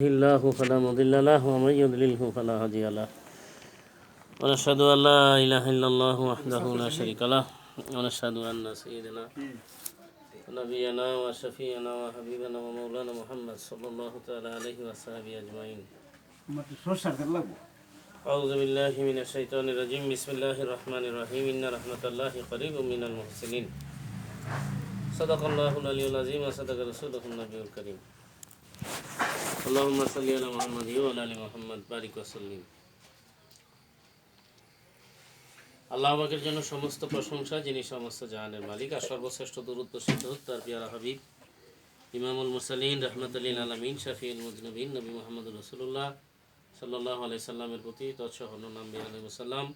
الله فلا مضل له ومن يضلله فلا هادي له ونشهد أن لا إله إلا الله وحده لا شريك له ونشهد أن سيدنا ونبينا وشفيعنا وحبيبنا ومولانا محمد صلى الله تعالى عليه وصحبه أجمعين. أعوذ بالله من الشيطان الرجيم. بسم الله الرحمن الرحيم. إن رحمة الله قريب من المحسنين. صدق الله العلي العظيم وصدق رسوله النبي الكريم. اللهم صل على محمد وعلى آل محمد বারিক ওয়াসাল্লিম। আল্লাহ পাকের জন্য সমস্ত প্রশংসা, যিনি সমস্ত জাহানের মালিক, আর সর্বশ্রেষ্ঠ দরুদ প্রসিদ্ধ তার পিয়ারা হাবিব ইমামুল মুরসালিন রাহমাতুল লিল আলামিন শাফিউল মুজনিবিন নবী মুহাম্মদ রাসূলুল্লাহ সাল্লাল্লাহু আলাইহি সাল্লামের প্রতি তৎসহ নবী আলাইহিস সালাম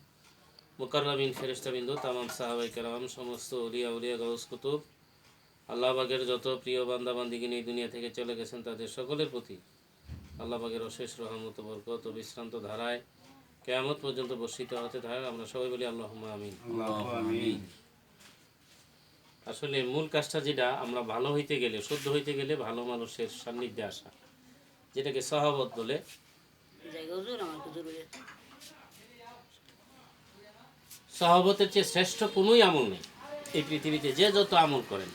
মুকাররামিন ফেরেশতাবৃন্দ, তামাম সাহাবায়ে কেরাম, সমস্ত আউলিয়া গাউস কুতুব, আল্লাহ পাকের যত প্রিয় বান্দা বান্দিগণ এই দুনিয়া থেকে চলে গেছেন তাদের সকলের প্রতি আল্লাহ পাকের অশেষ রহমত ও বরকত ও বিশ্রান্ত ধারায় কিয়ামত পর্যন্ত বর্ষিত হতে থাকে। আমরা সবাই বলি আল্লাহুম্মা আমিন। আসলে মূল কাজটা যেটা, আমরা ভালো হইতে গেলে, শুদ্ধ হইতে গেলে ভালো মানুষের সান্নিধ্যে আসা, যেটাকে সাহাবত বলে। সাহাবতের চেয়ে শ্রেষ্ঠ কোনোই আমল নেই এই পৃথিবীতে, যে যত আমল করেন।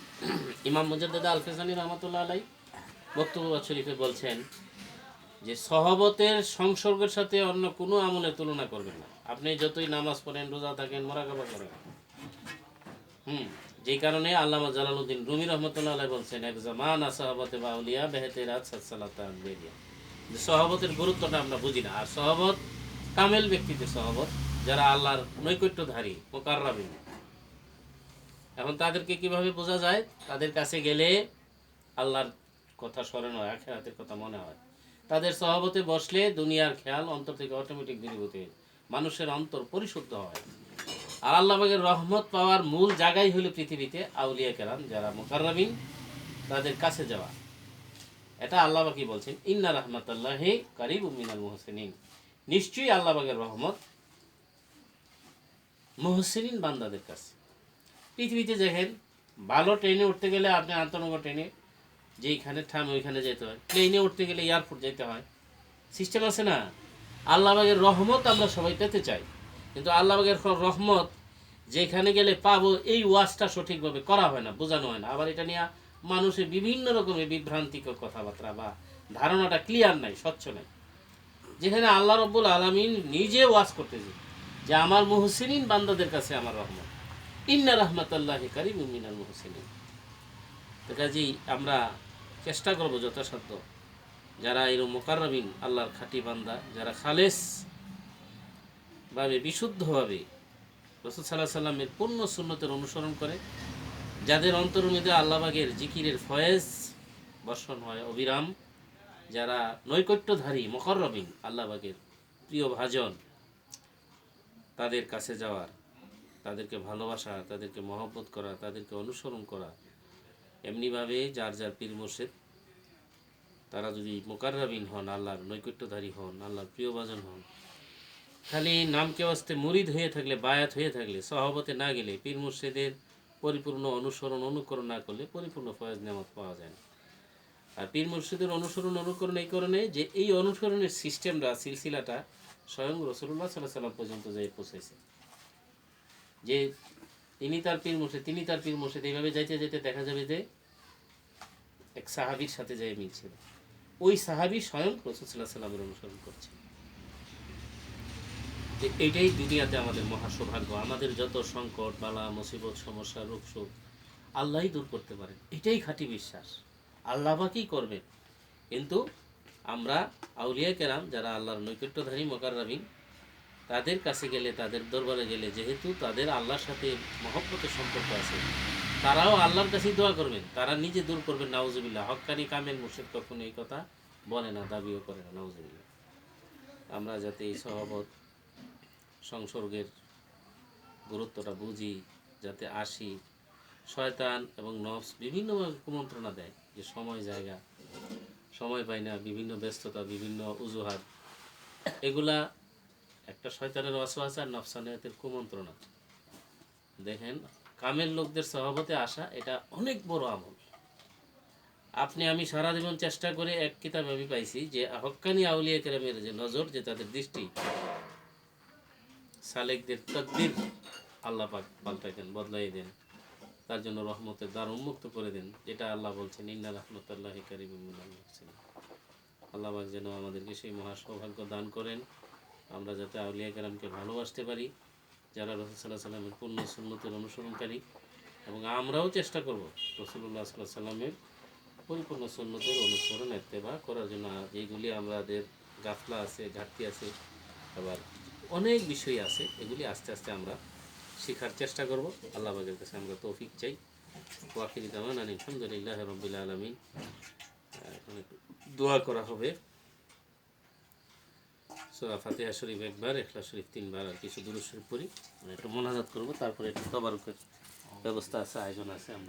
ইমাম মুজাদ্দিদ আল ফিসানি রহমাতুল্লাহ আলাইহি বক্তব্য শরীফে বলছেন যে সহবতের সংসর্গের সাথে অন্য কোনো আমলের তুলনা করবেন না। আপনি যতই নামাজ পড়েন, রোজা থাকেন, মোরাকাবা করেন, যেই কারণে আল্লামা জালালউদ্দিন রুমি রহমতুল্লাহ আলাইহি বলছেন, এক জামান সাহাবতে বাউলিয়া বেহেতেরাত সালাত আনবিয়া, যে সহবতের গুরুত্বটা আমরা বুঝি না। আর সহবত কামেল ব্যক্তিদের সহবত, যারা আল্লাহর নৈকট্যধারী মুকাররাবিন। এখন তাদেরকে কিভাবে বোঝা যায়? তাদের কাছে গেলে আল্লাহর কথা স্মরণ হয়, আখিরাতের কথা মনে হয়। তাদের সহবতে বসলে দুনিয়ার খেয়াল অন্তর থেকে অটোমেটিক দূরীভূত হয়, মানুষের অন্তর পরিশুদ্ধ হয়। আর আল্লাহ পাকের রহমত পাওয়ার মূল জায়গাই হলো পৃথিবীতে আউলিয়া কেরাম, যারা মুকাররাবিন, তাদের কাছে যাওয়া। এটা আল্লাহ পাকই বলছেন, ইন্না রাহমাতাল্লাহি কারিবুম মিনাল মুহসিনিন, নিশ্চয়ই আল্লাহ পাকের রহমত মুহসিনিন বান্দাদের কাছে। পৃথিবীতে দেখেন, ভালো ট্রেনে উঠতে গেলে আপনি আন্তনগর ট্রেনে যেইখানে থাম ওইখানে যেতে হয়, প্লেনে উঠতে গেলে এয়ারপোর্ট যেতে হয়, সিস্টেম আছে না? আল্লাহ পাকের রহমত আমরা সবাই পেতে চাই, কিন্তু আল্লাহ পাকের রহমত যেখানে গেলে পাবো এই ওয়াজটা সঠিকভাবে করা হয় না, বোঝানো হয় না। আবার এটা নিয়ে মানুষের বিভিন্ন রকমের বিভ্রান্তিকর কথাবার্তা বা ধারণাটা ক্লিয়ার নাই, স্বচ্ছ নাই। যেখানে আল্লাহ রব্বুল আলামিন নিজে ওয়াজ করতেছে যে আমার মুহসিনিন বান্দাদের কাছে আমার রহমত, ইন্না রাহমাতাল্লাহি কারিবুম মিনাল মুহসিনিন। তো কাজেই আমরা চেষ্টা করব যথাসাধ্য, যারা এরকম মুকাররাবিন, আল্লাহর খাঁটি বান্দা, যারা খালেস ভাবে, বিশুদ্ধভাবে রাসূল সাল্লাল্লাহু আলাইহি সাল্লামের পূর্ণ সুন্নতের অনুসরণ করে, যাদের অন্তরের মধ্যে আল্লাহ পাকের জিকিরের ফয়েজ বর্ষণ হয় অবিরাম, যারা নৈকট্যধারী মুকাররাবিন, আল্লাহ পাকের প্রিয় ভাজন, তাদের কাছে যাওয়ার, তাদেরকে ভালোবাসা, তাদেরকে মহব্বত করা, তাদেরকে অনুসরণ করা। এমনিভাবে যার যার পীর মুর্শিদ, তারা যদি মুকাররাবিন হন, আল্লাহর নৈকট্যধারী হন, আল্লাহর প্রিয় ভাজন হন, খালি নামকে ওয়াস্তে মুরিদ হয়ে থাকলে, বায়াত হয়ে থাকলে, সহবতে না গেলে, পীর মুর্শিদের পরিপূর্ণ অনুকরণ না করলে পরিপূর্ণ ফয়েজ নেয়ামত পাওয়া যায় না। আর পীর মুর্শিদের অনুকরণ এই কারণে যে এই অনুসরণের সিস্টেমটা, সিলসিলাটা স্বয়ং রাসূলুল্লাহ সাল্লাল্লাহু আলাইহি ওয়াসাল্লাম পর্যন্ত যেয়ে পৌঁছেছে। যে তিনি তার পীর মুর্শিদ এইভাবে যাইতে যেতে দেখা যাবে যে এক সাহাবীর সাথে যেয়ে মিলছিল, ওই সাহাবী স্বয়ং রাসূল সাল্লাল্লাহু আলাইহি ওয়াসাল্লামের অনুসরণ করছে। এইটাই দুনিয়াতে আমাদের মহা সৌভাগ্য। আমাদের যত সংকট, বালা, মুসিবত, সমস্যা, রোগ শোক আল্লাহই দূর করতে পারেন, এটাই খাঁটি বিশ্বাস। আল্লাহ পাকই করবেন। কিন্তু আমরা আউলিয়া কেরাম, যারা আল্লাহর নৈকট্যধারী মুকাররাবিন, তাদের কাছে গেলে, তাদের দরবারে গেলে, যেহেতু তাদের আল্লাহর সাথে মহব্বতের সম্পর্ক আছে, তারাও আল্লাহর কাছেই দোয়া করবেন, তারা নিজে দূর করবেন। নাউজুবিল্লাহ। হক্কানি কামেল মুর্শিদ কখনো এই কথা বলে না, দাবিও করে না। নাউজুবিল্লাহ। আমরা যাতে এই সহবত সংসর্গের গুরুত্বটা বুঝি, যাতে আসি। শয়তান এবং নফস বিভিন্নভাবে কুমন্ত্রণা দেয় যে সময় পাই না, বিভিন্ন ব্যস্ততা, বিভিন্ন অজুহাত, এগুলা একটা শয়তানের ওয়াসওয়াসা আর নফসানিয়তের কুমন্ত্রণা। দেখেন, কামেল লোকদের সহবতে আসা এটা অনেক বড় আমল। আপনি আমি সারা জীবন চেষ্টা করে এক কিতাব আমি পাইছি যে হক্কানি আউলিয়া কেরামের যে নজর, যে তাদের দৃষ্টি, সালেকদের তকদির আল্লাহ পাক পাল্টাই দেন, বদলাই দেন, তার জন্য রহমতের দ্বার উন্মুক্ত করে দেন, যেটা আল্লাহ বলছেন ইন্না রাহমাতাল্লাহি কারিমুম মিনাল মুহসিনিন। আল্লাহ পাক যেন আমাদেরকে সেই মহা সৌভাগ্য দান করেন, আমরা যাতে আউলিয়া কেরামকে ভালোবাসতে পারি, যারা রাসূল সাল্লাল্লাহু আলাইহি সাল্লামের পূর্ণ সুন্নতের অনুসরণকারী, এবং আমরাও চেষ্টা করব রাসূলুল্লাহ সাল্লাল্লাহু আলাইহি সাল্লামের পরিপূর্ণ সুন্নতের অনুসরণ ইত্তেবা করার জন্য। যেগুলি আমাদের গাফলা আছে, ঘাটতি আছে, আবার অনেক বিষয় আছে, এগুলি আস্তে আস্তে আমরা শেখার চেষ্টা করব। আল্লাহ পাকের কাছে আমরা তৌফিক চাই। ওয়াকিরি দাওয়ানা আলহামদুলিল্লাহি রাব্বিল আলামিন। এখন একটু দোয়া করা হবে। সূরা ফাতিহা শরীফ একবার, ইখলাস শরীফ 3 বার, আর কিছু দুরূদ শরীফ পড়ি, একটু মোনাজাত করব, তারপরে একটু তবারুকের ব্যবস্থা আছে, আয়োজন আছে। আমরা